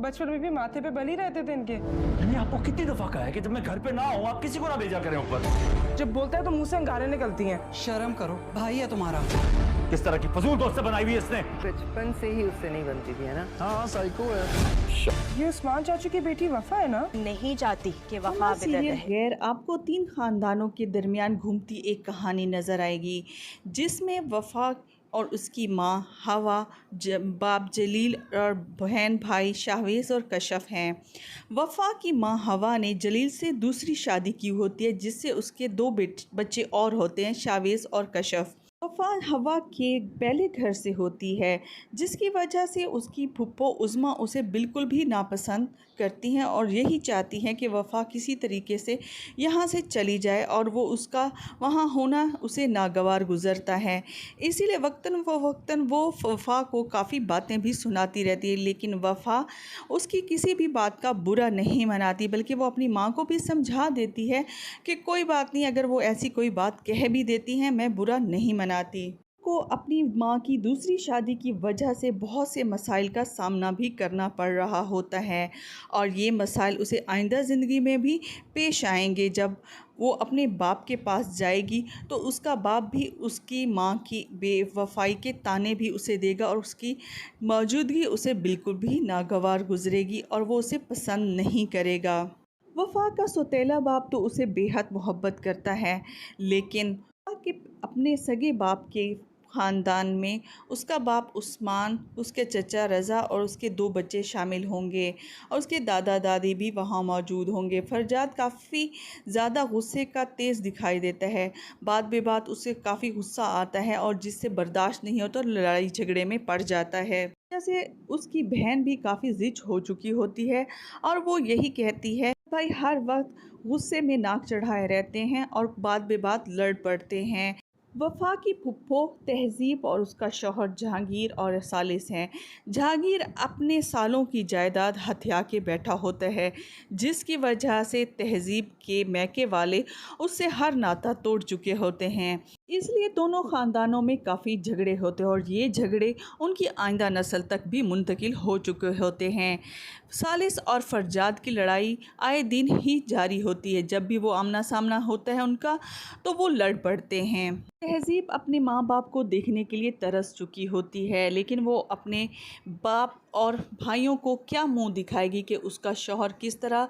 बचपन में भी माथे पे बल ही रहते थे इनके। मैंने आपको कितनी दफा कहा है कि जब मैं घर पे ना हूँ आप किसी को ना भेजा करें ऊपर। जब बोलता है तो मुंह से अंगारें निकलती हैं। शर्म करो, भाई है तुम्हारा। किस तरह की फजूल दोस्तें बनाई हुई है इसने। बचपन से ही उससे नहीं बनती थी, है ना? हाँ साइको है। ये उस्मान चाचू की बेटी वफा है ना? नहीं चाहती कि वफा बिदर रहे। गैर आपको 3 खानदानों के दरमियान घूमती एक कहानी नज़र आएगी, जिसमें वफा और उसकी माँ हवा, बाप जलील और बहन भाई शाहवेज़ और कशफ हैं। वफा की माँ हवा ने जलील से दूसरी शादी की होती है, जिससे उसके 2 बच्चे और होते हैं, शाहवेज़ और कशफ। वफा हवा के पहले घर से होती है, जिसकी वजह से उसकी फुप्पो उज़्मा उसे बिल्कुल भी नापसंद करती हैं और यही चाहती हैं कि वफा किसी तरीके से यहाँ से चली जाए, और वो उसका वहाँ होना उसे नागवार गुज़रता है। इसीलिए वक्तन वो वफा को काफ़ी बातें भी सुनाती रहती है, लेकिन वफा उसकी किसी भी बात का बुरा नहीं मनाती, बल्कि वो अपनी माँ को भी समझा देती है कि कोई बात नहीं, अगर वो ऐसी कोई बात कह भी देती हैं मैं बुरा नहीं मनाती। को अपनी माँ की दूसरी शादी की वजह से बहुत से मसाइल का सामना भी करना पड़ रहा होता है, और ये मसाइल उसे आइंदा ज़िंदगी में भी पेश आएंगे। जब वो अपने बाप के पास जाएगी तो उसका बाप भी उसकी माँ की बेवफाई के ताने भी उसे देगा, और उसकी मौजूदगी उसे बिल्कुल भी नागवार गुजरेगी और वो उसे पसंद नहीं करेगा। वफा का सौतेला बाप तो उसे बेहद मोहब्बत करता है, लेकिन कि अपने सगे बाप के ख़ानदान में उसका बाप उस्मान, उसके चचा रज़ा और उसके 2 बच्चे शामिल होंगे, और उसके दादा दादी भी वहाँ मौजूद होंगे। फरजाद काफ़ी ज़्यादा गुस्से का तेज़ दिखाई देता है, बात बे बात उसे काफ़ी गुस्सा आता है और जिससे बर्दाश्त नहीं होता और लड़ाई झगड़े में पड़ जाता है। जैसे उसकी बहन भी काफ़ी ज़िद हो चुकी होती है और वो यही कहती है, भाई हर वक्त गुस्से में नाक चढ़ाए रहते हैं और बात बे बात लड़ पड़ते हैं। वफा की फुप्पो तहज़ीब और उसका शौहर जहांगीर और सालिस हैं। जहांगीर अपने सालों की जायदाद हथिया के बैठा होता है, जिसकी वजह से तहज़ीब के मैके वाले उससे हर नाता तोड़ चुके होते हैं। इसलिए दोनों ख़ानदानों में काफ़ी झगड़े होते हैं, और ये झगड़े उनकी आइंदा नस्ल तक भी मुंतकिल हो चुके होते हैं। सालिस और फरजाद की लड़ाई आए दिन ही जारी होती है। जब भी वो आमना सामना होता है उनका, तो वो लड़ पड़ते हैं। तहज़ीब अपने माँ बाप को देखने के लिए तरस चुकी होती है, लेकिन वो अपने बाप और भाइयों को क्या मुंह दिखाएगी कि उसका शौहर किस तरह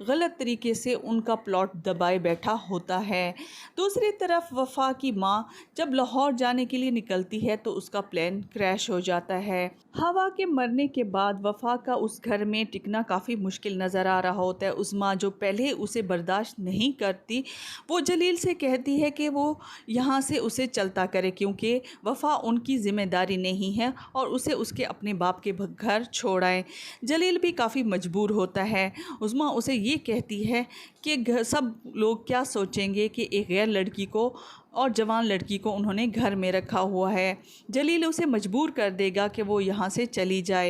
गलत तरीके से उनका प्लॉट दबाए बैठा होता है। दूसरी तरफ वफा की माँ जब लाहौर जाने के लिए निकलती है तो उसका प्लान क्रैश हो जाता है। हवा के मरने के बाद वफा का उस घर में टिकना काफ़ी मुश्किल नज़र आ रहा होता है। उस्मा जो पहले उसे बर्दाश्त नहीं करती, वो जलील से कहती है कि वो यहाँ से उसे चलता करे, क्योंकि वफा उनकी ज़िम्मेदारी नहीं है और उसे उसके अपने बाप के घर छोड़ आए। जलील भी काफ़ी मजबूर होता है। उस्मा उसे ये कहती है कि सब लोग क्या सोचेंगे कि एक गैर लड़की को और जवान लड़की को उन्होंने घर में रखा हुआ है। जलील उसे मजबूर कर देगा कि वो यहाँ से चली जाए।